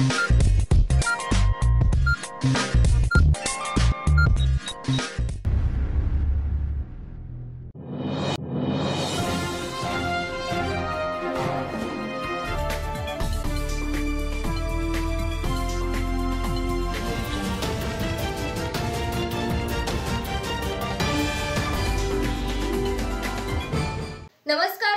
नमस्कार,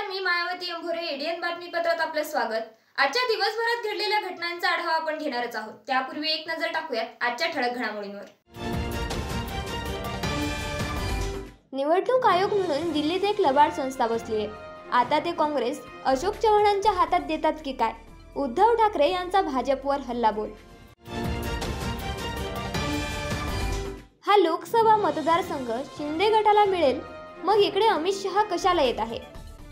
मी मायावती अंभोरे. एडीएन बातमीपत्रात आपले स्वागत. आजच्या दिवसभरात घडलेल्या घटनांचा आढावा आपण घेणारच आहोत. त्यापूर्वी एक नजर टाकूयात आजच्या ठळक घडामोडींवर. निवडणूक आयोग म्हणून दिल्लीत एक लबाड संस्था बसली आहे. आता ते काँग्रेस अशोक चव्हाणांच्या हातात देतात की काय? उद्धव ठाकरे यांचा भाजपवर हल्लाबोल. हा लोकसभा मतदारसंघ शिंदे गटाला मिळेल, मग इकडे अमित शहा कशाला येत आहे?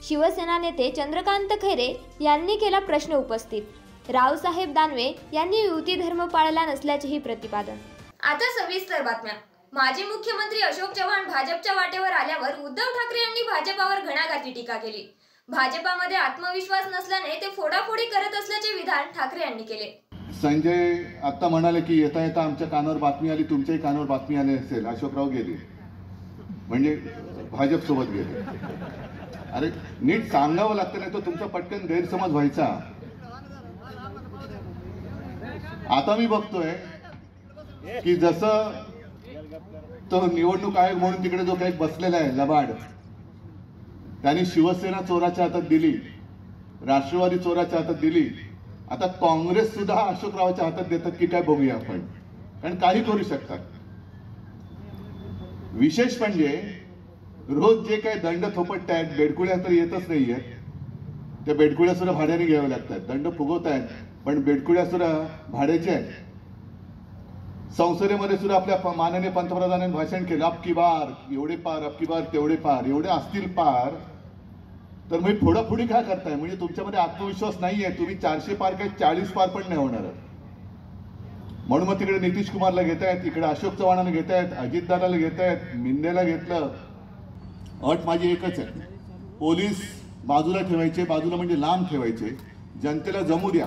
शिवसेना नेते चंद्रकांत खैरे यांनी केला प्रश्न उपस्थित. रावसाहेब दानवे यांनी युती धर्म पाळला नसल्याचेही प्रतिपादन. आता सविस्तर बातम्या. माजी मुख्यमंत्री अशोक चव्हाण भाजपच्या वाटेवर आल्यावर उद्धव ठाकरे यांनी भाजपावर घणाघाती टीका केली. भाजपामध्ये आत्मविश्वास नसल्याने ते फोडाफोडी करत असल्याचे विधान ठाकरे यांनी केले. संजय आता म्हणाले की येता येता आमच्या कानावर बातमी आली, तुमच्याही कानावर बातमी आली असेल, अशोकराव गेले म्हणजे भाजप सोबत गेले. अरे नीट सांगावं लागतं, नाही तो तुमचा पटकन गैरसमज व्हायचा. आता मी बघतोय की जसं तो निवडणूक आयोग म्हणून तिकडे जो काही बसलेला आहे लबाड, त्यांनी शिवसेना चोराच्या हातात दिली, राष्ट्रवादी चोराच्या हातात दिली. आता काँग्रेस सुद्धा अशोकरावाच्या हातात देतात की काय बघूया आपण, कारण काही करू शकतात. विशेष म्हणजे रोज जे काही दंड थोपटतायत, बेडकुळ्या तर येतच नाहीये, त्या बेडकुळ्या सुद्धा भाड्याने घ्याव्या लागतात. दंड फुगवत आहेत पण बेडकुळ्या सुद्धा भाड्याच्या आहेत. संसदेमध्ये सुद्धा आपल्या माननीय पंतप्रधानांनी भाषण केलं, अब की बार एवढे पार, अब की बार तेवढे पार. एवढे असतील पार तर मी फोडाफोडी काय करताय? म्हणजे तुमच्यामध्ये आत्मविश्वास नाहीये. तुम्ही 400 पार काय 40 पार पण नाही होणार. म्हणून मग तिकडे नितीश कुमारला घेतायत, इकडे अशोक चव्हाणांना घेतायत, अजितदादाला घेतायत, मिंदेला घेतलं. अट माझी एकच आहे, पोलीस बाजूला ठेवायचे, बाजूला म्हणजे लांब ठेवायचे, जनतेला जमू द्या.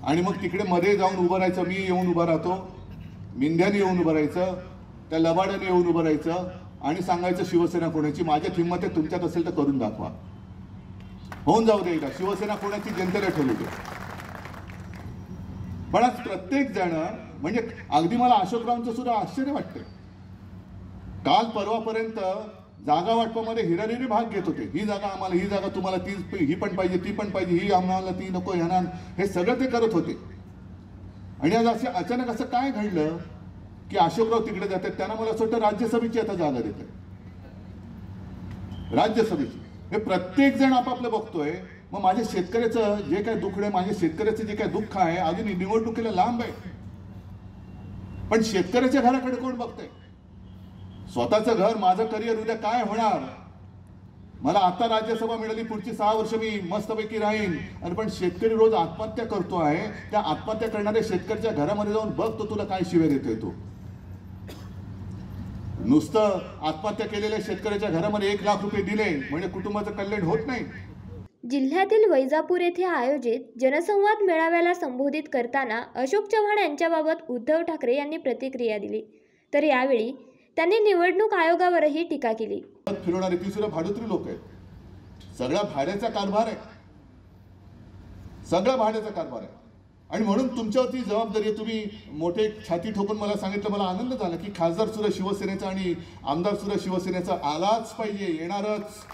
आणि मग तिकडे मध्ये जाऊन उभं राहायचं. मी येऊन उभं राहतो, मिंद्याने येऊन उभं राहायचं, त्या लबाड्याने येऊन उभं राहायचं आणि सांगायचं शिवसेना कोणाची. माझ्यात हिंमत आहे, तुमच्यात असेल तर करून दाखवा. होऊन जाऊ दे का शिवसेना कोणाची, जनतेला ठरवू दे. पण आज प्रत्येक जण म्हणजे अगदी मला अशोकरावांचं सुद्धा आश्चर्य वाटतं. काल परवापर्यंत जागा वाटपामध्ये हिराहिरी भाग घेत होते. ही जागा आम्हाला, ही जागा तुम्हाला, ती ही पण पाहिजे, ती पण पाहिजे, ही आम्हाला, ती नको, ह्यांना, हे सगळं ते करत होते. आणि आज असे अचानक असं काय घडलं की अशोकराव तिकडे जातात. त्यांना मला असं वाटतं राज्यसभेची आता जागा देतात, राज्यसभेची. हे प्रत्येक जण आपापलं बघतोय. मग माझ्या शेतकऱ्याचं जे काय दुःख आहे, माझ्या शेतकऱ्याचं जे काय दुःख आहे, अजून निवडणुकीला लांब आहे, पण शेतकऱ्याच्या घराकडे कोण बघतंय? स्वतःचं घर, माझं करिअर उद्या काय होणार? मला आता राज्यसभा मिळाली, पुढची 6 वर्ष मी मस्तपैकी राहीन. आणि पण शेतकरी रोज आत्महत्या करतो आहे. त्या आत्महत्या करणाऱ्या शेतकऱ्याच्या घरामध्ये जाऊन बघ, तो तुला काय शिव्या देतोय. तो नुसतं आत्महत्या केलेल्या शेतकऱ्याच्या घरामध्ये 1 लाख रुपये दिले म्हणजे कुटुंबाचं कल्याण होत नाही. जिल्ह्यातील वैजापूर येथे आयोजित जनसंवाद मेळाव्याला संबोधित करताना अशोक चव्हाण यांच्याबाबत उद्धव ठाकरे यांनी प्रतिक्रिया दिली. तर यावेळी त्यांनी निवडणूक आयोगावरही टीका केली. फिरवणारे ती सुद्धा भाडोत्री लोक आहेत. सगळा भाड्याचा कारभार आहे, सगळा भाड्याचा कारभार आहे. आणि म्हणून तुमच्यावरती जबाबदारी आहे. तुम्ही मोठे छाती ठोकून मला सांगितलं, मला आनंद झाला की खासदार सुद्धा शिवसेनेचा आणि आमदार सुद्धा शिवसेनेचा आलाच पाहिजे, येणारच.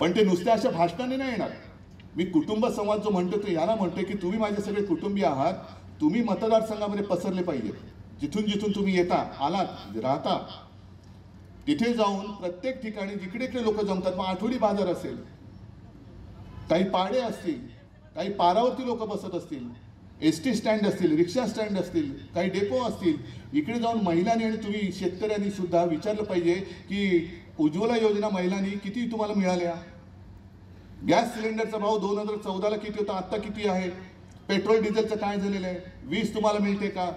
पण ते नुसत्या अशा भाषणाने नाही येणार. मी कुटुंब संवाद जो म्हणतो तो याला म्हणतोय की तुम्ही माझे सगळे कुटुंबीय आहात. तुम्ही मतदारसंघामध्ये पसरले पाहिजे. जिथून जिथून तुम्ही येता, आलात, राहता, तिथे जाऊन प्रत्येक ठिकाणी जिकडे इकडे लोक जमतात. मग आठवडी बाजार असेल, काही पाडे असतील, काही पारावरती लोक बसत असतील, एसटी स्टँड असतील, रिक्षा स्टँड असतील, काही डेपो असतील, इकडे जाऊन महिलांनी आणि तुम्ही शेतकऱ्यांनी सुद्धा विचारलं पाहिजे की उज्ज्वला योजना महिलांनी किती तुम्हाला मिळाल्या? गॅस सिलेंडरचा भाव 2014ला किती होता, आत्ता किती आहे? पेट्रोल डिझेलचं काय झालेलं आहे? वीज तुम्हाला मिळते का?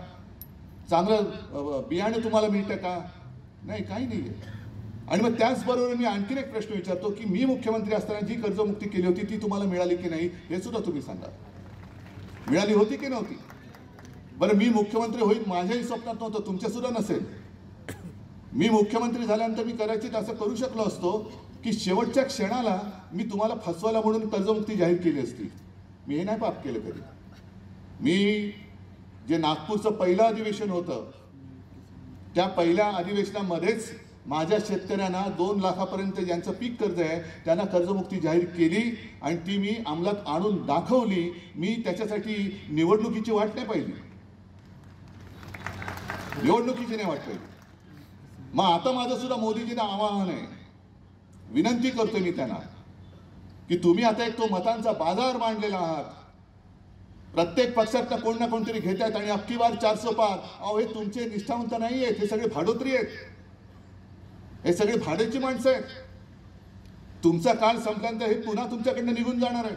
चांगलं बियाणे तुम्हाला मिळतं का? नाही, काही नाही आहे. आणि मग त्याचबरोबर मी आणखीन एक प्रश्न विचारतो की मी मुख्यमंत्री असताना जी कर्जमुक्ती केली होती ती तुम्हाला मिळाली की नाही हे सुद्धा तुम्ही सांगा. मिळाली होती की नव्हती? बरं, मी मुख्यमंत्री होईल माझ्याही स्वप्नात नव्हतं, तुमच्या सुद्धा नसेल. मी मुख्यमंत्री झाल्यानंतर मी कदाचित असं करू शकलो असतो की शेवटच्या क्षणाला मी तुम्हाला फसवायला म्हणून कर्जमुक्ती जाहीर केली असती. मी हे नाही पाप केलं कधी. मी जे नागपूरचं पहिलं अधिवेशन होतं त्या पहिल्या अधिवेशनामध्येच माझ्या शेतकऱ्यांना 2 लाखापर्यंत ज्यांचं पीक कर्ज आहे त्यांना कर्जमुक्ती जाहीर केली आणि ती मी अंमलात आणून दाखवली. मी त्याच्यासाठी निवडणुकीची वाट नाही पाहिली, निवडणुकीची नाही वाट पाहिली. मग आता माझं सुद्धा मोदीजींना आवाहन आहे, विनंती करतोय मी त्यांना की तुम्ही आता एक तो मतांचा बाजार मांडलेला आहात. प्रत्येक पक्षातनं कोण ना कोणतरी घेत आहेत आणि अख्खी बार 400 पार. अहो, हे तुमचे निष्ठावंत नाही आहेत, हे सगळे भाडोत्री आहेत, हे सगळे भाड्याची माणसं आहेत. तुमचा काळ संपल्यानंतर हे पुन्हा तुमच्याकडनं निघून जाणार आहे.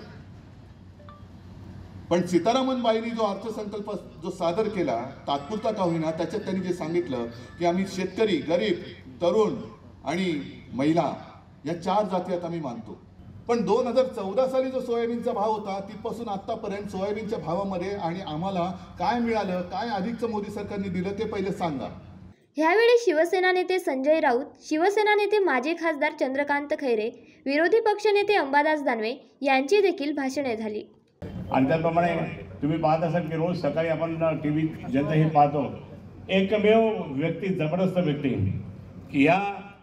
पण सीतारामन बाईंनी जो अर्थसंकल्प जो सादर केला तात्पुरता का होईना, त्याच्यात त्यांनी जे सांगितलं की आम्ही शेतकरी, गरीब, तरुण आणि महिला या 4 जाती आता आम्ही मानतो. पण 2014 साली जो सोयाबीनचा भाव होता तिथपासून आतापर्यंत सोयाबीनच्या भावामध्ये आणि आम्हाला काय मिळालं, काय अधिकचं मोदी सरकारने दिलं ते पहिले सांगा. ह्यावेळी शिवसेना नेते संजय राऊत, शिवसेना नेते माजी खासदार चंद्रकांत खैरे, विरोधी पक्षनेते अंबादास दानवे यांची देखील भाषणे झाली. आणि त्याप्रमाणे तुम्ही पाहत असाल की रोज सकाळी आपण TV जनता हे पाहतो, एकमेव व्यक्ती, जबरदस्त व्यक्ती की ह्या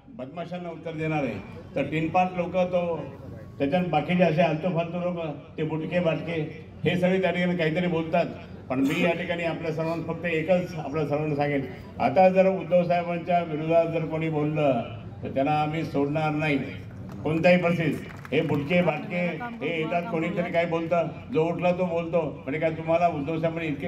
बदमाशांना उत्तर देणार आहे. तर 3-5 लोक तो त्याच्यात बाकीचे असे आलतो फालतू लोक ते बुटके बाटके हे सगळे त्या ठिकाणी काहीतरी बोलतात. पण मी या ठिकाणी आपल्या सर्वांना फक्त एकच आपल्या सर्वांना सांगेन, आता जर उद्धव साहेबांच्या विरोधात जर कोणी बोललं तर त्यांना आम्ही सोडणार नाही कोणत्याही परिस्थितीत. हे बुटके बाटके हे येतात, कोणीतरी काय बोलतं, जो उठला तो बोलतो. म्हणजे काय तुम्हाला उद्धव साहेबांनी इतके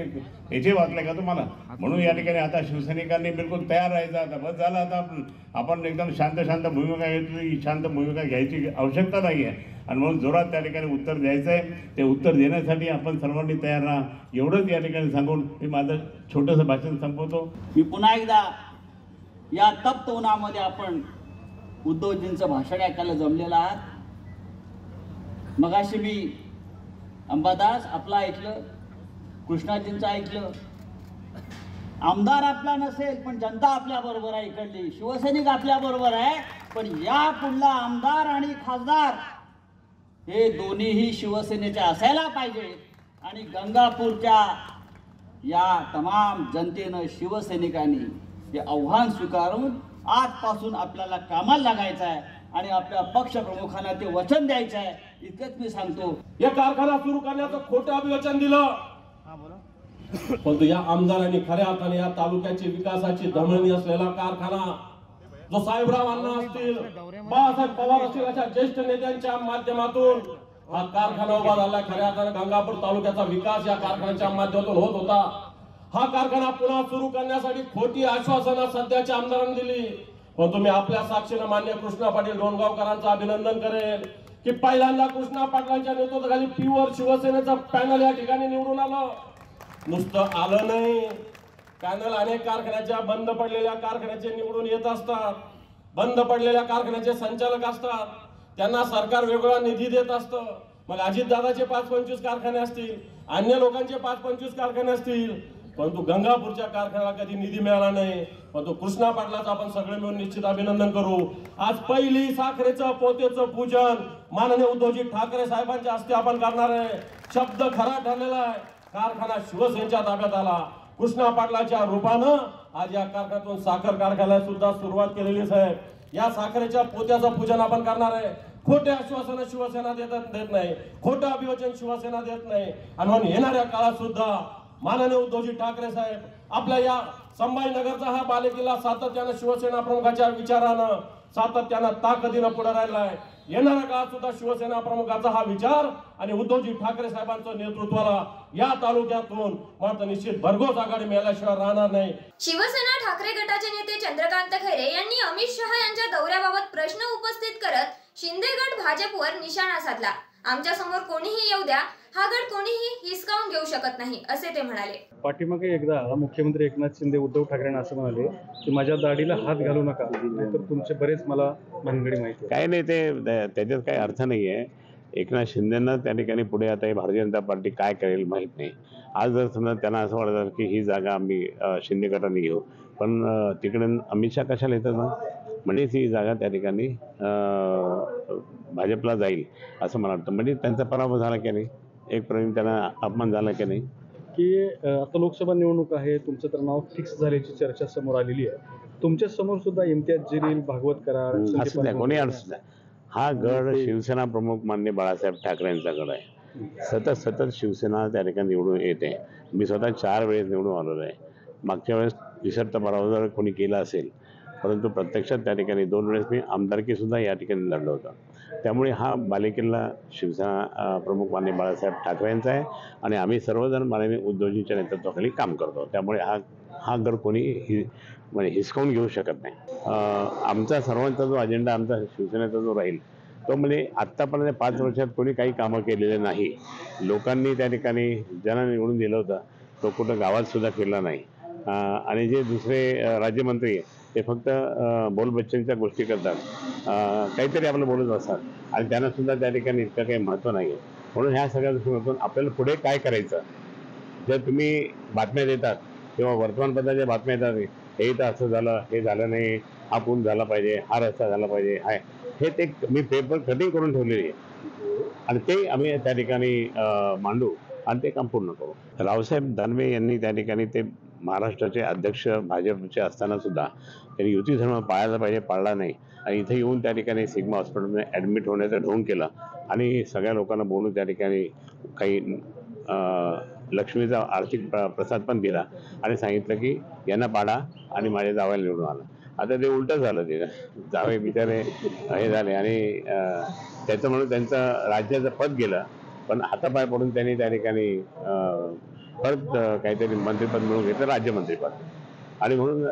ह्याचे वाचले का तुम्हाला? म्हणून या ठिकाणी आता शिवसैनिकांनी बिलकुल तयार राहायचं. आता बस झालं, आता आपण एकदम शांत भूमिका घेतली, शांत भूमिका घ्यायची आवश्यकता नाही आहे. आणि म्हणून जोरात त्या ठिकाणी उत्तर द्यायचं आहे. ते उत्तर देण्यासाठी आपण सर्वांनी तयार राहा, एवढंच या ठिकाणी सांगून मी माझं छोटंसं भाषण संपवतो. मी पुन्हा एकदा या तप्त उन्हामध्ये आपण उद्धवजींचं भाषण ऐकायला जमलेलं आहात. मगाशी मी अंबादास आपलं ऐकलं, कृष्णाजींचं ऐकलं. आमदार आपला नसेल पण जनता आपल्या बरोबर आहे, इकडली शिवसैनिक आपल्या बरोबर आहे. पण या पुढला आमदार आणि खासदार हे दोन्हीही शिवसेनेचे असायला पाहिजे. आणि गंगापूरच्या या तमाम जनतेनं, शिवसैनिकांनी हे आव्हान स्वीकारून आजपासून आपल्याला कामाला लागायचं आहे आणि आपल्या पक्षप्रमुखांना ते वचन द्यायचं आहे. इतकंच मी सांगतो. या कारखाना सुरू करण्याचं खोटं अभिवचन दिलं, परंतु या आमदारांनी खऱ्या अर्थाने या तालुक्याची विकासाची धमनी असलेला कारखाना जो साहेबराव अण्णा असतील, बाळासाहेब पवार असतील अशा ज्येष्ठ नेत्यांच्या माध्यमातून हा कारखाना उभा झाला. खऱ्या अर्थाने गंगापूर तालुक्याचा विकास या कारखान्याच्या माध्यमातून होत होता. हा कारखाना पुन्हा सुरू करण्यासाठी खोटी आश्वासनं सध्याच्या आमदारांनी दिली. पण तुम्ही आपल्या साक्षीनं मान्य कृष्णा पाटील डोणगावकरांचं अभिनंदन करेल की पहिल्यांदा कृष्णा पाटलांच्या नेतृत्वाखाली प्युअर शिवसेनेचं पॅनल या ठिकाणी निवडून आलं. नुसतं आलं नाही, पॅनल अनेक कारखान्याच्या बंद पडलेल्या कारखान्याचे निवडून येत असतात. बंद पडलेल्या कारखान्याचे संचालक असतात, त्यांना सरकार वेगळा निधी देत असतं. मग अजितदादाचे 5-25 कारखाने असतील, अन्य लोकांचे 5-25 कारखाने असतील, परंतु गंगापूरच्या कारखान्याला कधी निधी मिळाला नाही. परंतु कृष्णा पाटलाचं आपण सगळे मिळून निश्चित अभिनंदन करू. आज पहिली साखरेचं पोतेचं पूजन माननीय उद्धवजी ठाकरे साहेबांच्या हस्ते आपण करणार आहे. शब्द खरा ठरलेला आहे. कारखाना शिवसेनेच्या ताब्यात आला. कृष्णा पाटलाच्या रूपानं आज या कारखान्यातून साखर कारखान्याला सुद्धा सुरुवात केलेली आहे. या साखरेच्या पोत्याचं पूजन आपण करणार आहे. खोटे आश्वासन शिवसेना देत नाही, खोटं अभिवचन शिवसेना देत नाही. आणि म्हणून येणाऱ्या काळात सुद्धा माननीय उद्धवजी ठाकरे साहेब आपल्या या संभाजीनगरचा हा बालेकिल्ला सातत्यानं शिवसेना प्रमुखाच्या विचारानं, सातत्यानं ताकदीनं पुढे राहिलाय. येणाऱ्या काळात सुद्धा शिवसेना प्रमुखाचा हा विचार आणि उद्धवजी ठाकरे साहेबांचं नेतृत्वाला या तालुक्यातून मात्र निश्चित भरघोस आघाडी मिळाल्याशिवाय राहणार नाही. शिवसेना ठाकरे गटाचे नेते चंद्रकांत खैरे यांनी अमित शहा यांच्या दौऱ्याबाबत प्रश्न उपस्थित करत शिंदे गट भाजपवर निशाणा साधला. आमच्या समोर कोणीही येऊ द्या, हा गट कोणीही हिसकावून घेऊ शकत नाही असे ते म्हणाले. पाठीमागे एकदा मुख्यमंत्री एकनाथ शिंदे उद्धव ठाकरेंना असं म्हणाले की माझ्या दाढीला हात घालू नका, नाहीतर तुमचे बरेच मला भानगडी माहिती. काय नाही, ते त्याच्यात काही अर्थ नाही आहे. एकनाथ शिंदेंना त्या ठिकाणी पुढे आता भारतीय जनता पार्टी काय करेल माहीत नाही. आज जर समजा त्यांना असं वाटतं की ही जागा आम्ही शिंदे गटाने घेऊ, पण तिकडे अमित शहा कशाला येतात ना, म्हणजे ही जागा त्या ठिकाणी भाजपला जाईल असं मला वाटतं. म्हणजे त्यांचा पराभव झाला की नाही, एक प्रकारे त्यांना अपमान झाला की नाही. की आता लोकसभा निवडणूक आहे, तुमचं तर नाव फिक्स झाल्याची चर्चा समोर आलेली आहे. तुमच्या समोर सुद्धा इम्तियाज जलील, भागवत कराड, असं द्या कोणी असू द्या, हा गड शिवसेना प्रमुख माननीय बाळासाहेब ठाकरेंचा गड आहे. सतत शिवसेना त्या ठिकाणी निवडून येते. मी स्वतः 4 वेळेस निवडून आलेलो आहे. मागच्या वेळेस निसर्ग पराभव जर कोणी केला असेल, परंतु प्रत्यक्षात त्या ठिकाणी 2 वेळेस मी आमदारकीसुद्धा या ठिकाणी लढलो होतो. त्यामुळे हा बालेकिल्ला शिवसेना प्रमुख माननीय बाळासाहेब ठाकरेंचा आहे आणि आम्ही सर्वजण माननीय उद्धवजींच्या नेतृत्वाखाली काम करतो. त्यामुळे हा गड कोणी म्हणजे हिसकावून घेऊ शकत नाही. आमचा सर्वांचा जो अजेंडा, आमचा शिवसेनेचा जो राहील तो म्हणजे आत्तापर्यंत 5 वर्षात कोणी काही कामं केलेले नाही. लोकांनी त्या ठिकाणी ज्यांना निवडून दिलं होतं तो कुठं गावात सुद्धा फिरला नाही. आणि जे दुसरे राज्यमंत्री ते फक्त बोलबच्चनच्या गोष्टी करतात, काहीतरी आपलं बोलत असतात आणि त्यांना सुद्धा त्या ठिकाणी इतकं काही महत्त्व नाही आहे. म्हणून ह्या सगळ्या दृष्टीकोनातून आपल्याला पुढे काय करायचं, जर तुम्ही बातम्या देतात किंवा वर्तमानपत्राच्या बातम्या येतात, हे तर असं झालं, हे झालं नाही, हा पूल झाला पाहिजे, हा रस्ता झाला पाहिजे, हे ते मी पेपर कटिंग करून ठेवलेली आहे आणि ते आम्ही त्या ठिकाणी मांडू आणि ते काम पूर्ण करू. रावसाहेब दानवे यांनी त्या ठिकाणी ते महाराष्ट्राचे अध्यक्ष भाजपचे असताना सुद्धा त्यांनी युती धर्म पाळायला पाहिजे, पाळला नाही आणि इथे येऊन त्या ठिकाणी सिग्मा हॉस्पिटलमध्ये ॲडमिट होण्याचं ढोंग केलं आणि सगळ्या लोकांना बोलून त्या ठिकाणी काही लक्ष्मीचा आर्थिक प्रसाद पण दिला आणि सांगितलं की यांना पाडा आणि माझ्या जावयाला निवडून आला. आता ते उलटं झालं, ते जावे बिचारे हे झाले आणि त्याचं म्हणून त्यांचं राज्याचं पद गेलं, पण हातापाय पडून त्यांनी त्या ठिकाणी परत काहीतरी मंत्रिपद मिळवून घेतलं, राज्यमंत्रीपद. आणि म्हणून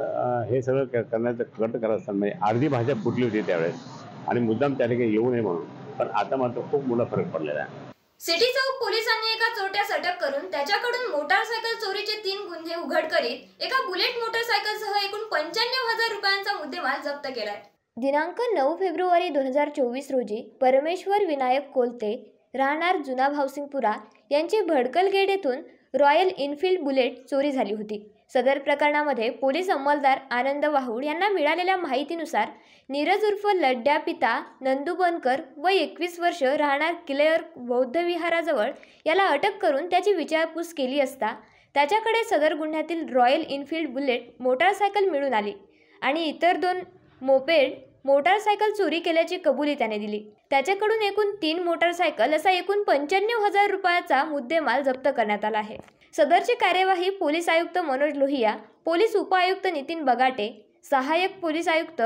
हे सगळं करण्याचं कट करत असताना म्हणजे अर्धी भाजप फुटली होती त्यावेळेस आणि मुद्दाम त्या ठिकाणी येऊ नये म्हणून, पण आता मात्र खूप मोठा फरक पडलेला आहे. सिटी चौक पोलिसांनी एका चोरट्यास अटक करून त्याच्याकडून मोटारसायकल चोरीचे 3 गुन्हे उघड करीत एका बुलेट मोटारसायकलसह एकूण 95,000 रुपयांचा मुद्देमाल जप्त केलाय. दिनांक 9 फेब्रुवारी 2024 रोजी परमेश्वर विनायक कोलते राहणार जुना भावसिंगपुरा यांची भडकल गेट येथून रॉयल इनफील्ड बुलेट चोरी झाली होती. सदर प्रकरणामध्ये पोलीस अंमलदार आनंद वाहुड यांना मिळालेल्या माहितीनुसार नीरज उर्फ लड्ड्या पिता नंदू बनकर व 21 वर्ष राहणार किलेअर बौद्ध विहाराजवळ याला अटक करून त्याची विचारपूस केली असता त्याच्याकडे सदर गुन्ह्यातील रॉयल इनफील्ड बुलेट मोटारसायकल मिळून आली आणि इतर 2 मोपेड मोटारसायकल चोरी केल्याची कबुली त्याने दिली. त्याच्याकडून एकूण 3 मोटारसायकल असा एकूण 95,000 रुपयाचा मुद्देमाल जप्त करण्यात आला आहे. सदरची कार्यवाही पोलीस आयुक्त मनोज लोहिया, पोलीस उपआयुक्त नितीन बगाटे, सहाय्यक पोलीस आयुक्त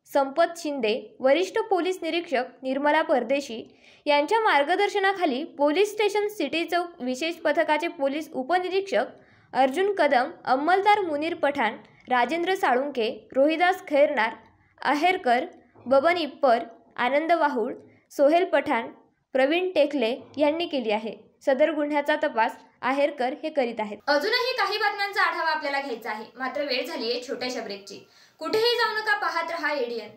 संपत शिंदे, वरिष्ठ पोलीस निरीक्षक निर्मला परदेशी यांच्या मार्गदर्शनाखाली पोलीस स्टेशन सिटी चौक विशेष पथकाचे पोलीस उपनिरीक्षक अर्जुन कदम, अंमलदार मुनीर पठाण, राजेंद्र साळुंके, रोहिदास खैरनार, आहेरकर, बबन इप्पर, आनंद वाहुड, सोहेल पठाण, प्रवीण टेकले यांनी केली आहे. सदर गुन्ह्याचा तपास आहेरकर हे करीत आहेत. अजूनही काही बातम्यांचा आढावा आपल्याला घ्यायचा आहे, मात्र वेळ झाली आहे छोट्याशा ब्रेकची. कुठेही जाऊ नका, पाहत रहा एडीएन.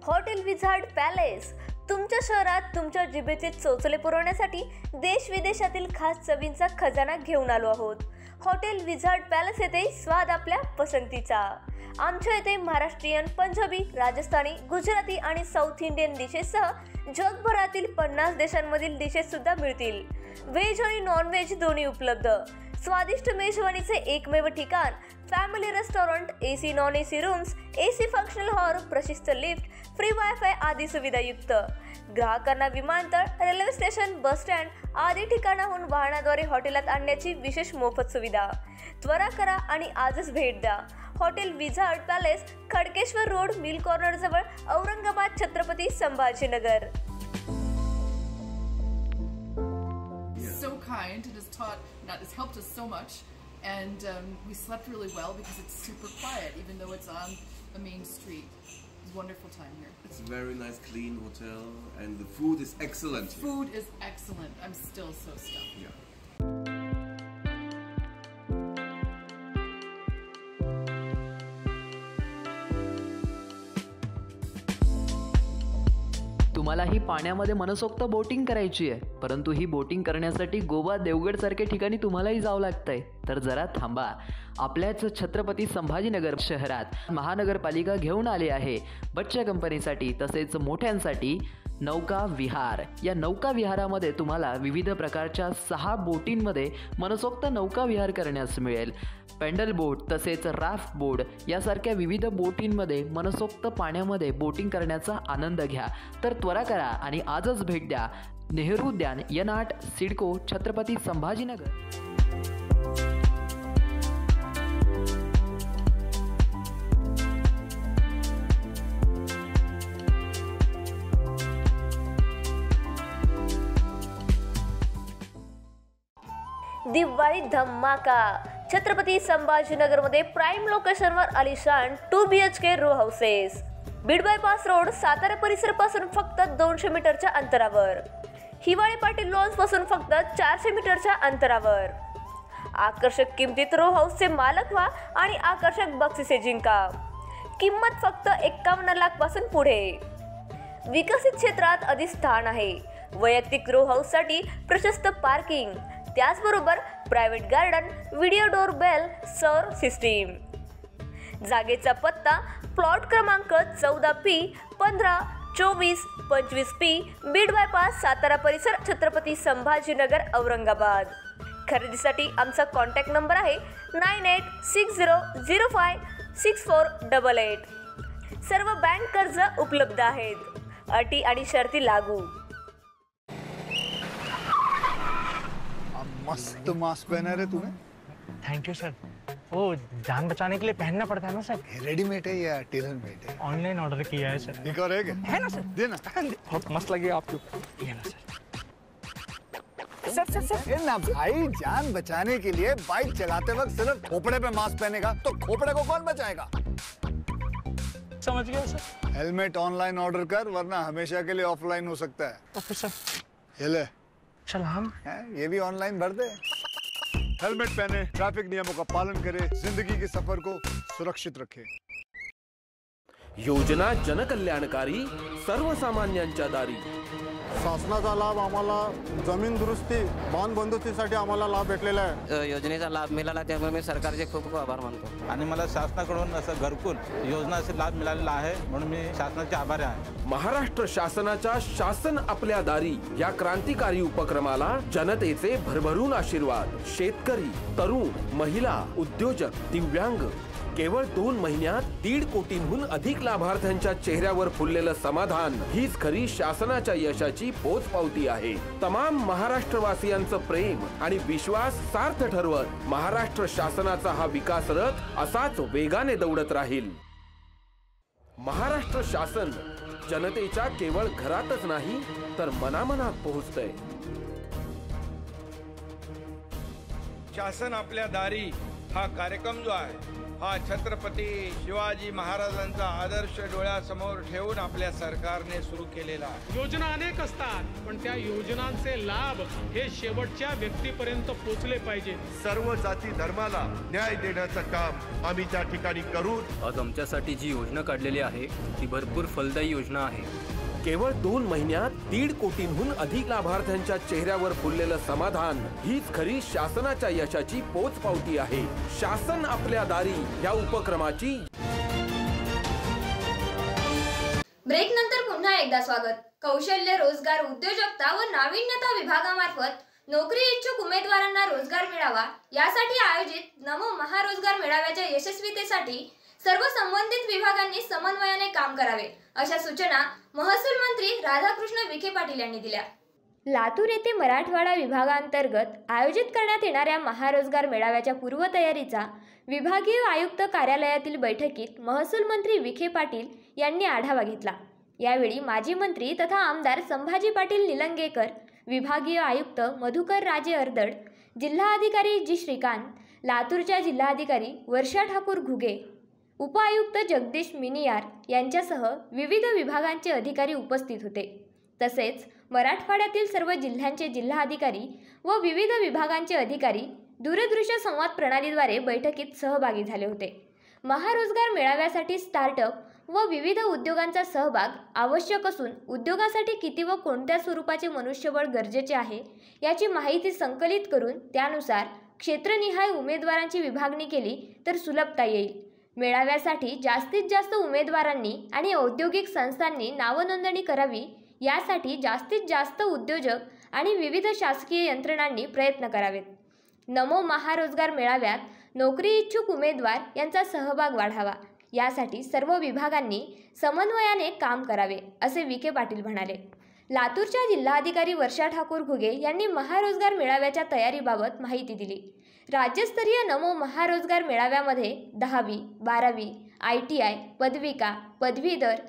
हॉटेल विझार्ड पॅलेस तुमच्या शहरात तुमच्या जिभेचे चोचले पुरवण्यासाठी देश विदेशातील खास चवींचा खजाना घेऊन आलो आहोत. हॉटेल विझार्ड पॅलेस येथे स्वाद आपल्या पसंतीचा. आमच्या येथे महाराष्ट्रीयन, पंजाबी, राजस्थानी, गुजराती आणि साऊथ इंडियन डिशेससह जगभरातील 50 देशांमधील डिशेस सुद्धा मिळतील. व्हेज आणि नॉन व्हेज दोन्ही उपलब्ध. स्वादिष्ट मेजवानीचे एकमेव ठिकाण, family restaurant, AC non AC rooms, AC functional hall, प्रशस्त लिफ्ट, फ्री वायफाय आदी सुविधायुक्त. ग्राहकांना विमानतळ, रेल्वे स्टेशन, बस स्टँड आदी ठिकाणाहून वाहनाद्वारे हॉटेलात आणण्याची विशेष मोफत सुविधा. त्वरा करा आणि आजच भेट द्या. Hotel wizard palace, Khadkeshwar road, mill corner जवळ, Aurangabad, Chhatrapati Sambhajinagar. So kind and has helped us so much, and we slept really well because it's super quiet even though it's on the main street. was a wonderful time here. It's a very nice, clean hotel, and the food is excellent. Food is excellent. I'm still so stuffed. Yeah. तुम्हाला ही पाण्यामध्ये मनसोक्त boating करायची आहे, परंतु ही boating करण्यासाठी गोवा देवगड सारख्या ठिकाणी तुम्हालाही जावं लागतंय. तर जरा थांबा. आपल्याच छत्रपती संभाजीनगर शहरात महानगरपालिका घेऊन आली आहे बच्चा कंपनीसाठी तसेच मोठ्यांसाठी नौका विहार. या नौका विहारामध्ये तुम्हाला विविध प्रकारच्या 6 बोटींमध्ये मनसोक्त नौका विहार करण्यास मिळेल. पेंडल बोट तसेच राफ्ट बोट यासारख्या विविध बोटींमध्ये मनसोक्त पाण्यामध्ये बोटिंग करण्याचा आनंद घ्या. तर त्वरा करा आणि आजच भेट द्या नेहरू उद्यान N8 सिडको छत्रपती संभाजीनगर. दिवाळी धमाका. छत्रपती संभाजीनगरमध्ये प्राईम लोकेशनवर आलिशान 2 BHK row houses. Beed bypass road Satara परिसरापासून फक्त 200 मीटरच्या अंतरावर. हिवाळी पाटील लॉन्स पासून फक्त 400 मीटरच्या अंतरावर. आकर्षक किमतीत रो हाऊसचे मालक व्हा आणि आकर्षक बक्षिसे जिंका. किंमत फक्त 51 लाख पासून पुढे. विकसित क्षेत्रात अधिष्ठान आहे. वैयक्तिक रो हाऊससाठी प्रशस्त पार्किंग, त्याचबरोबर private garden, video door bell, सौर सिस्टीम. जागेचा पत्ता प्लॉट क्रमांक 14P 15 24 25P Beed bypass Satara परिसर छत्रपती संभाजीनगर औरंगाबाद. खरेदीसाठी आमचा कॉन्टॅक्ट नंबर आहे 9860056488. सर्व बँक कर्ज उपलब्ध आहेत. अटी आणि शर्ती लागू. मस्त मास्क पहना रे तूने. Thank you sir. वो जान बचाने के लिए पहनना पड़ता है ना सर. रेडीमेड है या टेलर मेड है? ऑनलाइन ऑर्डर किया है सर. एक और है ना सर. देना. बहुत मस्त लगे आपको. ये ना सर. सर ना भाई, जान बचाने के लिए बाइक चलाते वक्त सिर्फ खोपड़े पे मास्क पहनेगा तो खोपड़े को कौन बचाएगा? समझ गया सर. हेलमेट ऑनलाइन ऑर्डर कर, वरना हमेशा के लिए ऑफलाइन हो सकता है. Okay sir. ये ले. चल हम ये भी ऑनलाइन भर दे. हेलमेट पहने, ट्रैफिक नियमों का पालन करे, जिंदगी के सफर को सुरक्षित रखे. योजना जनकल्याणकारी, सर्वसामान्यांच्या दारी. शासनाचा लाभ आम्हाला जमीन दुरुस्ती, बांध बंदुस्तीसाठी आम्हाला लाभ भेटलेला आहे. योजनेचा लाभ मिळाला त्यामुळे मी सरकारचे खूप खूप आभार मानतो. आणि मला शासनाकडून असं घरकुल योजनाचा लाभ मिळालेला आहे म्हणून मी शासनाचे आभारी आहे. महाराष्ट्र शासनाच्या शासन आपल्या दारी या क्रांतिकारी उपक्रमाला जनतेचे भरभरून आशीर्वाद. शेतकरी, तरुण, महिला, उद्योजक, दिव्यांग. केवळ 2 महिन्यात 1.5 कोटींहून अधिक लाभार्थ्यांच्या चेहऱ्यावर फुललेलं समाधान हीच खरी शासनाच्या यशाची पोचपावती आहे. तमाम महाराष्ट्रवासियांचं प्रेम आणि विश्वास सार्थ ठरवत महाराष्ट्र शासनाचा हा विकास रथ असाच वेगाने दौडत राहील. महाराष्ट्र शासन जनतेच्या केवळ घरातच नाही तर मनामनात पोहोचतंय. शासन आपल्या दारी हा कार्यक्रम जो आहे हा छत्रपती शिवाजी महाराजांचा आदर्श डोळ्यासमोर ठेवून आपल्या सरकारने सुरू केलेला आहे. योजना अनेक असतात पण त्या योजनांचे लाभ हे शेवटच्या व्यक्तीपर्यंत पोहोचले पाहिजे. सर्व जाती धर्माला न्याय देण्याचं काम आम्ही त्या ठिकाणी करू. आज आमच्यासाठी जी योजना काढलेली आहे ती भरपूर फलदायी योजना आहे. केवळ 2 महिन्यात 1.5 कोटींहून अधिक लाभार्थ्यांच्या चेहऱ्यावर फुललेलं समाधान हीच खरी शासनाच्या यशाची पोचपावती आहे. शासन आपल्या दारी या उपक्रमाची. ब्रेक नंतर पुन्हा एकदा स्वागत. कौशल्य, रोजगार, उद्योजकता व नाविन्यता विभागामार्फत नोकरी इच्छुक उमेदवारांना रोजगार मिळावा यासाठी आयोजित नमो महारोजगार मेळाव्याच्या यशस्वीतेसाठी सर्व संबंधित विभागांनी समन्वयाने काम करावे अशा सूचना महसूल मंत्री राधाकृष्ण विखे पाटील यांनी दिल्या. लातूर येथे मराठवाडा विभागांतर्गत आयोजित करण्यात येणाऱ्या महारोजगार मेळाव्याच्या पूर्वतयारीचा विभागीय आयुक्त कार्यालयातील बैठकीत महसूल मंत्री विखे पाटील यांनी आढावा घेतला. यावेळी माजी मंत्री तथा आमदार संभाजी पाटील निलंगेकर, विभागीय आयुक्त मधुकर राजे अर्दड, जिल्हाधिकारी जी श्रीकांत, लातूरच्या जिल्हाधिकारी वर्षा ठाकूर घुगे, उपआयुक्त जगदीश मिनियार यांच्यासह विविध विभागांचे अधिकारी उपस्थित होते. तसेच मराठवाड्यातील सर्व जिल्ह्यांचे जिल्हाधिकारी व विविध विभागांचे अधिकारी दूरदृश्य संवाद प्रणालीद्वारे बैठकीत सहभागी झाले होते. महारोजगार मेळाव्यासाठी स्टार्टअप व विविध उद्योगांचा सहभाग आवश्यक असून उद्योगासाठी किती व कोणत्या स्वरूपाचे मनुष्यबळ गरजेचे आहे याची माहिती संकलित करून त्यानुसार क्षेत्रनिहाय उमेदवारांची विभागणी केली तर सुलभता येईल. मेळाव्यासाठी जास्तीत जास्त उमेदवारांनी आणि औद्योगिक संस्थांनी नावनोंदणी करावी यासाठी जास्तीत जास्त उद्योजक आणि विविध शासकीय यंत्रणांनी प्रयत्न करावेत. नमो महारोजगार मेळाव्यात नोकरी इच्छुक उमेदवार यांचा सहभाग वाढावा यासाठी सर्व विभागांनी समन्वयाने काम करावे असे विखे पाटील म्हणाले. लातूरच्या जिल्हाधिकारी वर्षा ठाकूर घुगे यांनी महारोजगार मेळाव्याच्या तयारीबाबत माहिती दिली. राज्यस्तरीय नमो महारोजगार मेळाव्यामध्ये 10वी, 12वी, ITI, पदविका, पदवीधर,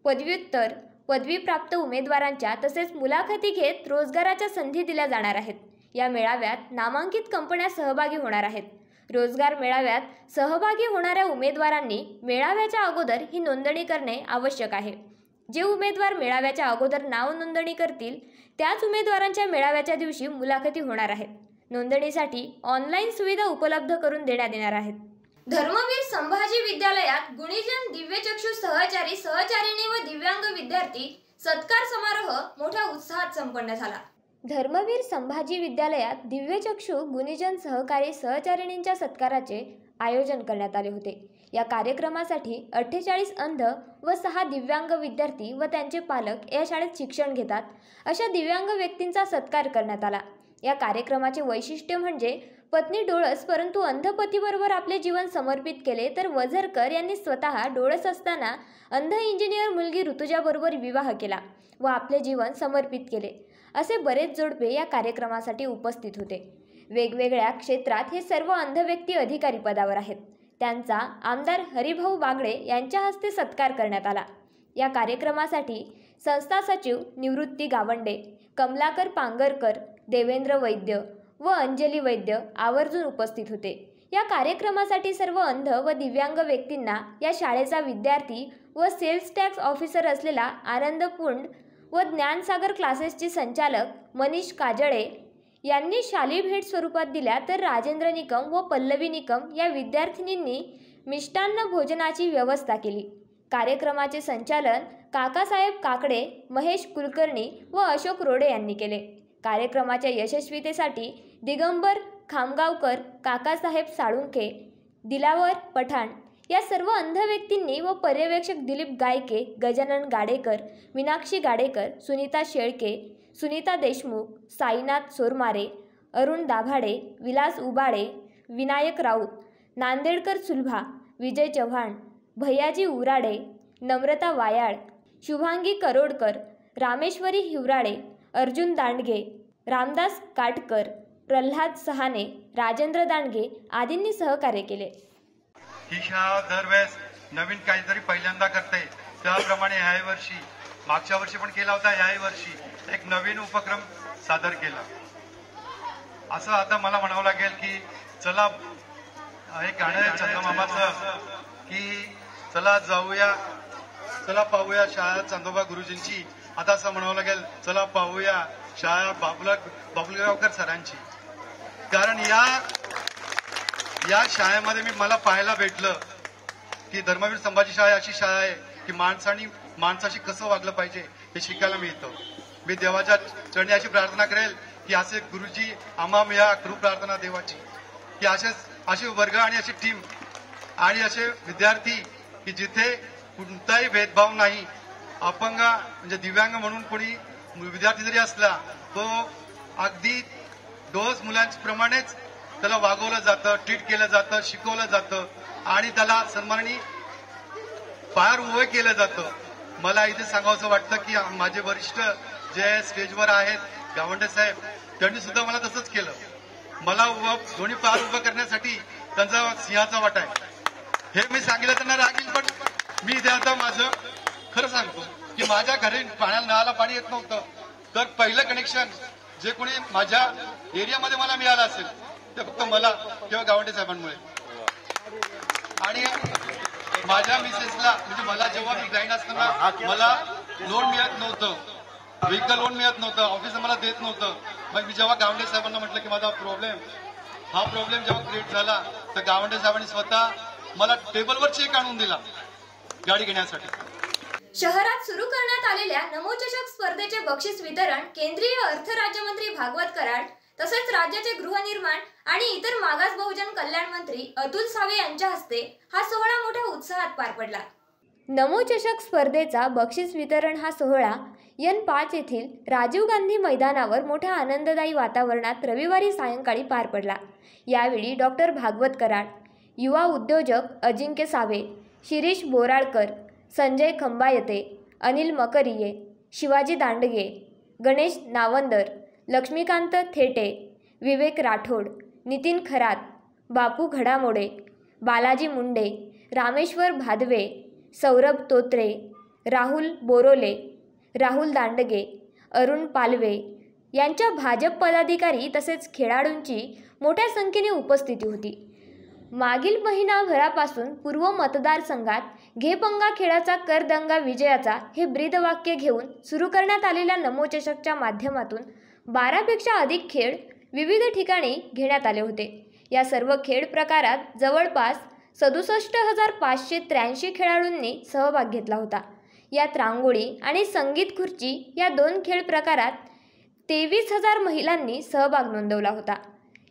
पदव्युत्तर, पदवीप्राप्त उमेदवारांच्या तसेच मुलाखती घेत रोजगाराच्या संधी दिल्या जाणार आहेत. या मेळाव्यात नामांकित कंपन्या सहभागी होणार आहेत. रोजगार मेळाव्यात सहभागी होणाऱ्या उमेदवारांनी मेळाव्याच्या अगोदर ही नोंदणी करणे आवश्यक आहे. जे उमेदवार मेळाव्याच्या अगोदर नाव नोंदणी करतील त्याच उमेदवारांच्या मेळाव्याच्या दिवशी मुलाखती होणार आहेत. नोंदणीसाठी ऑनलाईन सुविधा उपलब्ध करून देण्यात येणार आहेत. धर्मवीर संभाजी विद्यालयात गुणीजन, दिव्यचक्षु सहचारी, सहचारिणी व दिव्यांग विद्यार्थी सत्कार समारोह मोठ्या उत्साहात संपन्न झाला. धर्मवीर संभाजी विद्यालयात दिव्यचक्षु, गुणीजन, सहकारी, सहचारिणींच्या सत्काराचे आयोजन करण्यात आले होते. या कार्यक्रमासाठी 48 अंध व 6 दिव्यांग विद्यार्थी व त्यांचे पालक या शाळेत शिक्षण घेतात अशा दिव्यांग व्यक्तींचा सत्कार करण्यात आला. या कार्यक्रमाचे वैशिष्ट्य म्हणजे पत्नी डोळस परंतु अंध पतीबरोबर आपले जीवन समर्पित केले तर वझरकर यांनी स्वतः डोळस असताना अंध इंजिनियर मुलगी ऋतुजाबरोबर विवाह केला व आपले जीवन समर्पित केले. असे बरेच जोडपे या कार्यक्रमासाठी उपस्थित होते. वेगवेगळ्या क्षेत्रात हे सर्व अंध व्यक्ती अधिकारी पदावर आहेत. त्यांचा आमदार हरिभाऊ बागडे यांच्या हस्ते सत्कार करण्यात आला. या कार्यक्रमासाठी संस्था सचिव निवृत्ती गावंडे, कमलाकर पांगरकर, देवेंद्र वैद्य व अंजली वैद्य आवर्जून उपस्थित होते. या कार्यक्रमासाठी सर्व अंध व दिव्यांग व्यक्तींना या शाळेचा विद्यार्थी व सेल्स टॅक्स ऑफिसर असलेला आनंद पुंड व ज्ञानसागर क्लासेसचे संचालक मनीष काजळे यांनी शाली भेट स्वरूपात दिल्या तर राजेंद्र निकम व पल्लवी निकम या विद्यार्थिनींनी मिष्टान्न भोजनाची व्यवस्था केली. कार्यक्रमाचे संचालन काकासाहेब काकडे, महेश कुलकर्णी व अशोक रोडे यांनी केले. कार्यक्रमाच्या यशस्वीतेसाठी दिगंबर खामगावकर, काकासाहेब साळुंखे, दिलावर पठाण या सर्व अंध व्यक्तींनी व पर्यवेक्षक दिलीप गायके, गजानन गाडेकर, मीनाक्षी गाडेकर, सुनीता शेळके, सुनीता देशमुख, साईनाथ सोरमारे, अरुण दाभाडे, विलास उबाळे, विनायक राऊत, नांदेडकर सुलभा, विजय चव्हाण, भैयाजी उराडे, नम्रता वायाळ, शुभांगी करोडकर, रामेश्वरी हिवराळे, अर्जुन दांडगे, रामदास काटकर, प्रल्हाद सहाने, राजेंद्र दांडगे आदींनी सहकार्य केले. ही शाळा दरवेळेस नवीन काहीतरी पहिल्यांदा करते. त्याप्रमाणे ह्याही वर्षी, मागच्या वर्षी पण केला होता, ह्याही वर्षी एक नवीन उपक्रम सादर केला. असं आता मला म्हणावं लागेल की चला एक गाणं आहे चंदमामाचं की चला जाऊया, चला पाहूया शाळा चांदोबा गुरुजींची. आता असं म्हणावं लागेल चला पाहूया शाळा बाबुलगावकर सरांची. कारण या शाळेमध्ये मला पाहायला भेटलं की धर्मवीर संभाजी शाळा अशी शाळा आहे की माणसाशी कसं वागलं पाहिजे हे शिकायला मिळतं. मी देवाच्या चरणी अशी प्रार्थना करेल की असे गुरुजी आम्हा मिळा, करू प्रार्थना देवाची की असे वर्ग आणि अशी टीम आणि असे विद्यार्थी की जिथे कोणताही भेदभाव नाही. अपंग म्हणजे दिव्यांग म्हणून कोणी विद्यार्थी जरी असला तो अगदी डोस मुलांप्रमाणेच त्याला वागवलं जातं, ट्रीट केलं जातं, शिकवलं जातं आणि त्याला सन्मानाने फार उभं केलं जातं. मला इथे सांगावंसं वाटतं की माझे वरिष्ठ जे स्टेजवर आहेत गावंडे साहेब, त्यांनी सुद्धा मला तसंच केलं. मला दोन्ही पार उभं करण्यासाठी त्यांचा सिंहाचा वाटा आहे. हे मी सांगितलं त्यांना रागील, पण मी इथे आता माझं खरं सांगतो की माझ्या घरी नळाला पाणी येत नव्हतं. तर पहिलं कनेक्शन जे कोणी माझ्या एरियामध्ये मला मिळालं असेल ते फक्त मला किंवा गावंडे साहेबांमुळे. आणि माझ्या मिसेसला म्हणजे मला जेव्हा मी ग्राइंड असताना मला लोन मिळत नव्हतं, व्हेकल लोन मिळत नव्हतं, ऑफिस मला देत नव्हतं. मग मी जेव्हा गावंडे साहेबांना म्हटलं की माझा हा प्रॉब्लेम जेव्हा क्रिएट झाला तर गावंडे साहेबांनी स्वतः मला टेबलवर चेक आणून दिला गाडी घेण्यासाठी. शहरात सुरू करण्यात आलेल्या नमो चषक स्पर्धेचे बक्षीस वितरण केंद्रीय अर्थ राज्यमंत्री भागवत कराड तसेच राज्याचे गृहनिर्माण आणि इतर मागास बहुजन कल्याण मंत्री अतुल सावे यांच्या हस्ते हा सोहळा मोठ्या उत्साहात पार पडला. नमो चषक स्पर्धेचा बक्षीस वितरण हा सोहळा N5 येथील राजीव गांधी मैदानावर मोठ्या आनंददायी वातावरणात रविवारी सायंकाळी पार पडला. यावेळी डॉक्टर भागवत कराड, युवा उद्योजक अजिंक्य सावे, शिरीष बोराळकर, संजय खंबायते, अनिल मकरिये, शिवाजी दांडगे, गणेश नावंदर, लक्ष्मीकांत थेटे, विवेक राठोड, नितीन खरात, बापू घडामोडे, बालाजी मुंडे, रामेश्वर भादवे, सौरभ तोत्रे, राहुल बोरोले, राहुल दांडगे, अरुण पालवे यांच्या भाजप पदाधिकारी तसेच खेळाडूंची मोठ्या संख्येने उपस्थिती होती. मागील महिनाभरापासून पूर्व मतदारसंघात घे पंगा खेळाचा करदंगा विजयाचा हे ब्रीदवाक्य घेऊन सुरू करण्यात आलेल्या नमो चषकच्या माध्यमातून 12पेक्षा अधिक खेळ विविध ठिकाणी घेण्यात आले होते. या सर्व खेळ प्रकारात जवळपास 67,583 खेळाडूंनी सहभाग घेतला होता. यात रांगोळी आणि संगीत खुर्ची या 2 खेळ प्रकारात 23,000 महिलांनी सहभाग नोंदवला होता.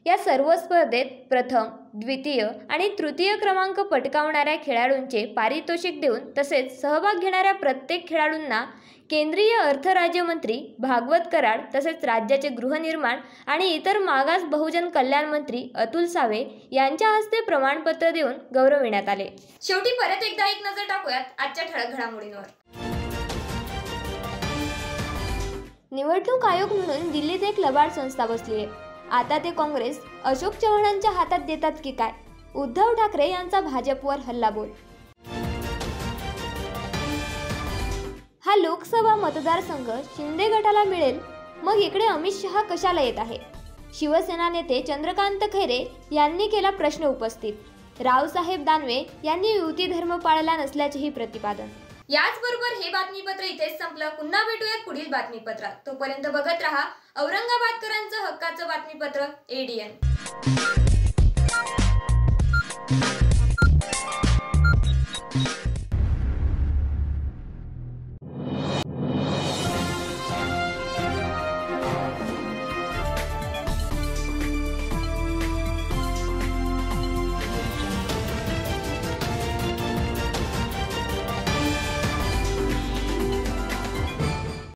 या सर्व स्पर्धेत प्रथम, द्वितीय आणि तृतीय क्रमांक पटकावणाऱ्या खेळाडूंचे पारितोषिक देऊन तसेच सहभाग घेणाऱ्या प्रत्येक खेळाडूंना केंद्रीय अर्थ राज्यमंत्री भागवत कराड तसेच राज्याचे गृहनिर्माण आणि इतर मागास बहुजन कल्याण मंत्री अतुल सावे यांच्या हस्ते प्रमाणपत्र देऊन गौरविण्यात आले. शेवटी परत एकदा एक नजर टाकूयात आजच्या ठळक घडामोडींवर. निवडणूक आयोग म्हणून दिल्लीत एक लबाड संस्था बसली आहे. आता ते काँग्रेस अशोक चव्हाणांच्या हातात देतात की काय? उद्धव ठाकरे यांचा भाजपवर हल्लाबोल. हा लोकसभा मतदारसंघ शिंदे गटाला मिळेल, मग इकडे अमित शहा कशाला येत आहे? शिवसेना नेते चंद्रकांत खैरे यांनी केला प्रश्न उपस्थित. रावसाहेब दानवे यांनी युती धर्म पाळला नसल्याचेही प्रतिपादन. याचबरोबर हे बातमीपत्र इथेच संपलं. पुन्हा भेटूयात पुढील बातमीपत्रात. तोपर्यंत बघत रहा औरंगाबादकरांचं हक्काचं बातमीपत्र ADN.